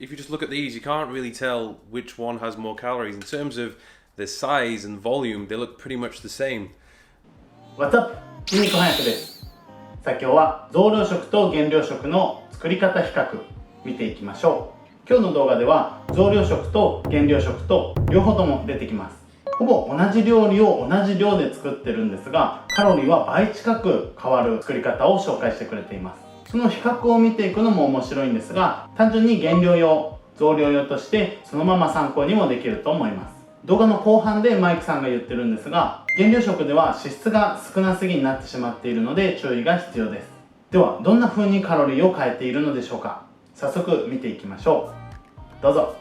If you just look at these, you can't really tell which one has more calories. In terms of the size and volume, they look pretty much the same. What's up? 筋肉翻訳です。さあ今日は増量食と減量食の作り方比較見ていきましょう。今日の動画では増量食と減量食と両方とも出てきます。ほぼ同じ料理を同じ量で作ってるんですが、カロリーは倍近く変わる作り方を紹介してくれています。その比較を見ていくのも面白いんですが、単純に減量用、増量用としてそのまま参考にもできると思います。動画の後半でマイクさんが言ってるんですが、減量食では脂質が少なすぎになってしまっているので注意が必要です。ではどんな風にカロリーを変えているのでしょうか。早速見ていきましょう。どうぞ。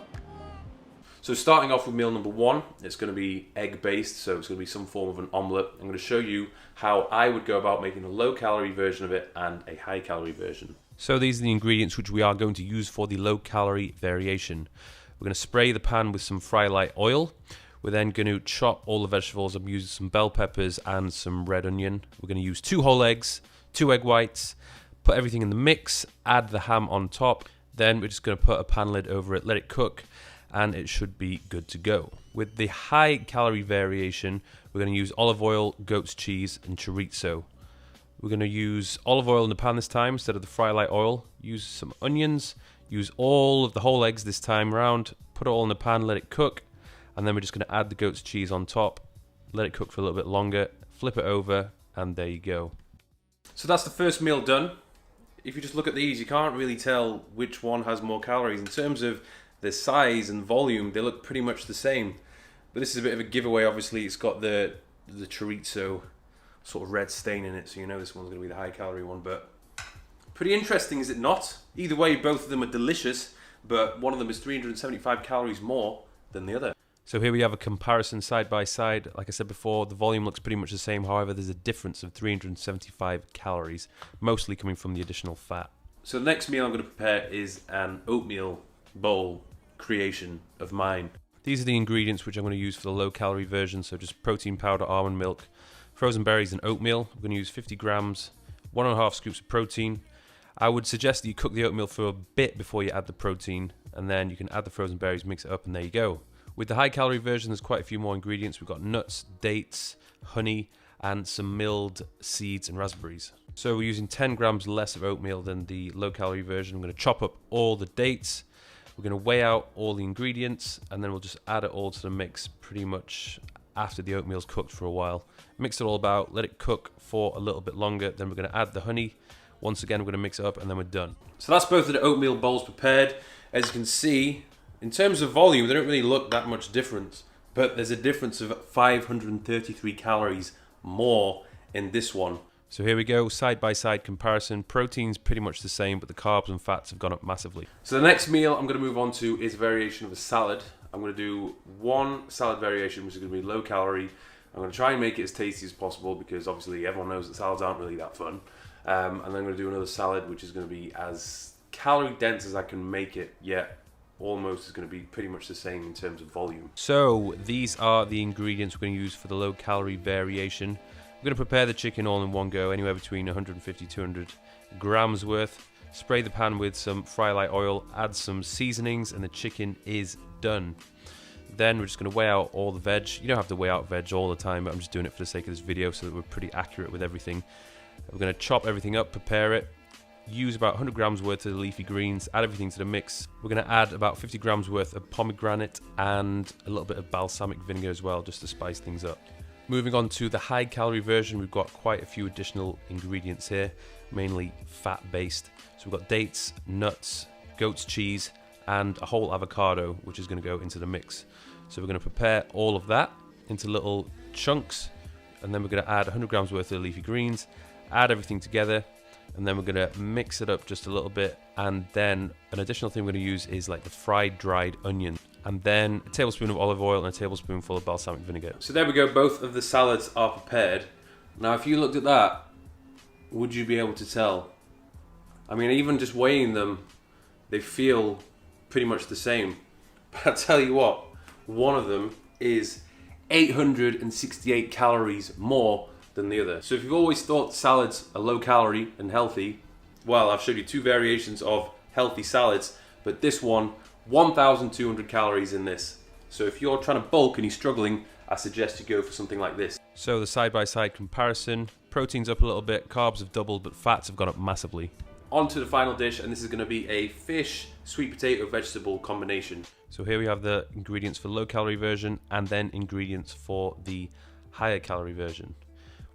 So starting off with meal number one, it's going to be egg based, so it's going to be some form of an omelette. I'm going to show you how I would go about making a low calorie version of it and a high calorie version. So these are the ingredients which we are going to use for the low calorie variation. We're going to spray the pan with some frylight oil. We're then going to chop all the vegetables. I'm using some bell peppers and some red onion. We're going to use 2 whole eggs, 2 egg whites, put everything in the mix, add the ham on top. Then we're just going to put a pan lid over it, let it cook, and it should be good to go. With the high calorie variation, we're going to use olive oil, goat's cheese, and chorizo. We're going to use olive oil in the pan this time instead of the frylight oil. Use some onions, use all of the whole eggs this time around, put it all in the pan, let it cook, and then we're just going to add the goat's cheese on top, let it cook for a little bit longer, flip it over, and there you go. So that's the first meal done. If you just look at these, you can't really tell which one has more calories. In terms of the size and volume, they look pretty much the same. But this is a bit of a giveaway, obviously. It's got the chorizo sort of red stain in it, so you know this one's going to be the high calorie one. But pretty interesting, is it not? Either way, both of them are delicious, but one of them is 375 calories more than the other. So here we have a comparison side by side. Like I said before, the volume looks pretty much the same. However, there's a difference of 375 calories, mostly coming from the additional fat. So the next meal I'm going to prepare is an oatmeal bowl creation of mine. These are the ingredients which I'm going to use for the low calorie version. So just protein powder, almond milk, frozen berries and oatmeal. I'm going to use 50 grams, 1.5 scoops of protein. I would suggest that you cook the oatmeal for a bit before you add the protein, and then you can add the frozen berries, mix it up, and there you go. With the high calorie version, there's quite a few more ingredients. We've got nuts, dates, honey, and some milled seeds and raspberries. So we're using 10 grams less of oatmeal than the low calorie version. I'm going to chop up all the dates. We're going to weigh out all the ingredients, and then we'll just add it all to the mix pretty much after the oatmeal's cooked for a while. Mix it all about, let it cook for a little bit longer. Then we're going to add the honey. Once again, we're going to mix it up, and then we're done. So that's both of the oatmeal bowls prepared. As you can see, in terms of volume, they don't really look that much different, but there's a difference of 533 calories more in this one. So here we go, side by side comparison. Protein's pretty much the same, but the carbs and fats have gone up massively. So the next meal I'm going to move on to is a variation of a salad. I'm going to do one salad variation, which is going to be low calorie. I'm going to try and make it as tasty as possible because obviously everyone knows that salads aren't really that fun. And then I'm going to do another salad, which is going to be as calorie dense as I can make it, yet almost is going to be pretty much the same in terms of volume. So these are the ingredients we're going to use for the low calorie variation. We're going to prepare the chicken all in one go, anywhere between 150 to 200 grams worth. Spray the pan with some frylight oil, add some seasonings, and the chicken is done. Then we're just going to weigh out all the veg. You don't have to weigh out veg all the time, but I'm just doing it for the sake of this video so that we're pretty accurate with everything. We're going to chop everything up, prepare it. Use about 100 grams worth of the leafy greens, add everything to the mix. We're going to add about 50 grams worth of pomegranate and a little bit of balsamic vinegar as well, just to spice things up. Moving on to the high calorie version, we've got quite a few additional ingredients here, mainly fat based. So we've got dates, nuts, goat's cheese, and a whole avocado, which is going to go into the mix. So we're going to prepare all of that into little chunks, and then we're going to add 100 grams worth of leafy greens, add everything together, and then we're going to mix it up just a little bit. And then an additional thing we're going to use is like the fried dried onion, and then a tablespoon of olive oil and a tablespoonful of balsamic vinegar. So there we go, both of the salads are prepared. Now if you looked at that, would you be able to tell? I mean, even just weighing them, they feel pretty much the same. But I tell you what, one of them is 868 calories more than the other. So if you've always thought salads are low calorie and healthy, well, I've showed you two variations of healthy salads, but this one 1,200 calories in this. So if you're trying to bulk and you're struggling, I suggest you go for something like this. So the side-by-side comparison, protein's up a little bit, carbs have doubled, but fats have gone up massively. On to the final dish, and this is going to be a fish, sweet potato, vegetable combination. So here we have the ingredients for low-calorie version and then ingredients for the higher calorie version.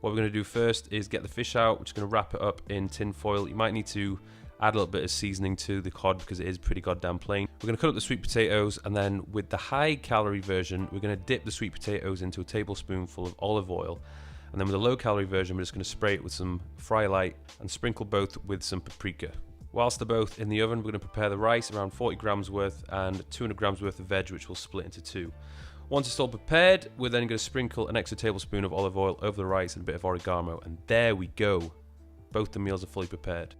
What we're going to do first is get the fish out. We're just going to wrap it up in tin foil. You might need to add a little bit of seasoning to the cod because it is pretty goddamn plain. We're going to cut up the sweet potatoes, and then with the high calorie version, we're going to dip the sweet potatoes into a tablespoonful of olive oil. And then with the low calorie version, we're just going to spray it with some frylight and sprinkle both with some paprika. Whilst they're both in the oven, we're going to prepare the rice, around 40 grams worth, and 200 grams worth of veg, which we'll split into two. Once it's all prepared, we're then going to sprinkle an extra tablespoon of olive oil over the rice and a bit of oregano, and there we go. Both the meals are fully prepared.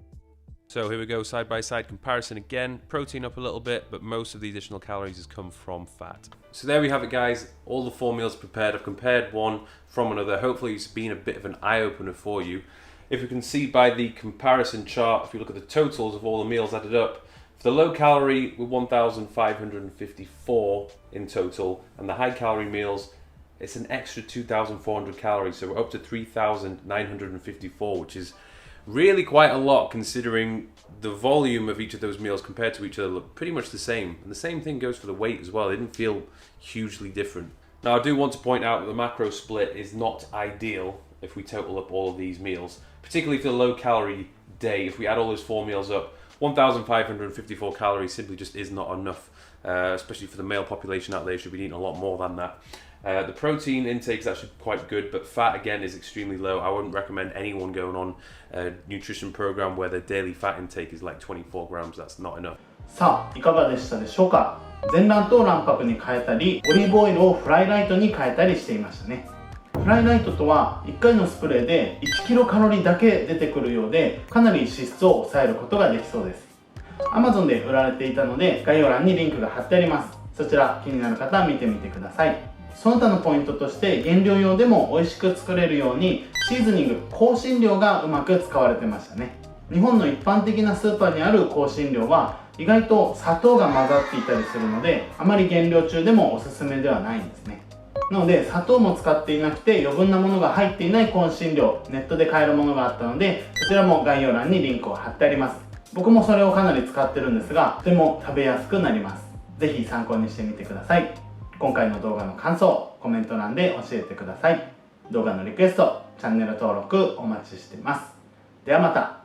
So here we go, side by side comparison again. Protein up a little bit, but most of the additional calories has come from fat. So there we have it, guys. All the 4 meals prepared. I've compared one from another. Hopefully it's been a bit of an eye-opener for you. If you can see by the comparison chart, if you look at the totals of all the meals added up, for the low calorie, we're 1,554 in total, and the high calorie meals, it's an extra 2,400 calories, so we're up to 3,954, which is really quite a lot considering the volume of each of those meals compared to each other look pretty much the same. And the same thing goes for the weight as well. They didn't feel hugely different. Now I do want to point out that the macro split is not ideal if we total up all of these meals, particularly for the low calorie day. If we add all those 4 meals up, 1,554 calories simply just is not enough, especially for the male population out there. Should be eating a lot more than that. The protein intake is actually quite good, but fat again is extremely low. I wouldn't recommend anyone going on a nutrition program where their daily fat intake is like 24 grams. That's not enough. さあいかがでしたでしょうか。全卵と卵白に変えたり、オリーブオイルをフライライトに変えたりしていましたね。フライライトとは1回のスプレーで1キロカロリーだけ出てくるようで、かなり脂質を抑えることができそうです。 Amazon で売られていたので概要欄にリンクが貼ってあります。そちら気になる方は見てみてください。その他のポイントとして原料用でも美味しく作れるようにシーズニング、香辛料がうまく使われてましたね。日本の一般的なスーパーにある香辛料は意外と砂糖が混ざっていたりするので、あまり減量中でもおすすめではないんですね。なので砂糖も使っていなくて余分なものが入っていない香辛料、ネットで買えるものがあったので、そちらも概要欄にリンクを貼ってあります。僕もそれをかなり使ってるんですが、とても食べやすくなります。ぜひ参考にしてみてください。今回の動画の感想、コメント欄で教えてください。動画のリクエスト、チャンネル登録お待ちしています。ではまた。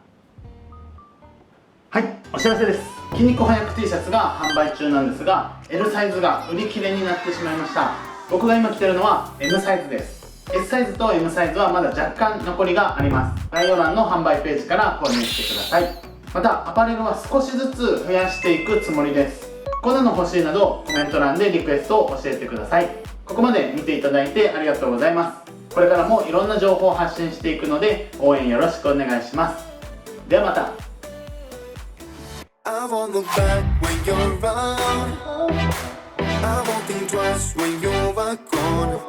はい、お知らせです。筋肉翻訳 T シャツが販売中なんですが、 L サイズが売り切れになってしまいました。僕が今着てるのは M サイズです。 S サイズと M サイズはまだ若干残りがあります。概要欄の販売ページから購入してください。またアパレルは少しずつ増やしていくつもりです。こんなの欲しいなどコメント欄でリクエストを教えてください。ここまで見ていただいてありがとうございます。これからもいろんな情報を発信していくので応援よろしくお願いします。ではまた。I won't look back when you're around. I won't think twice when you're gone.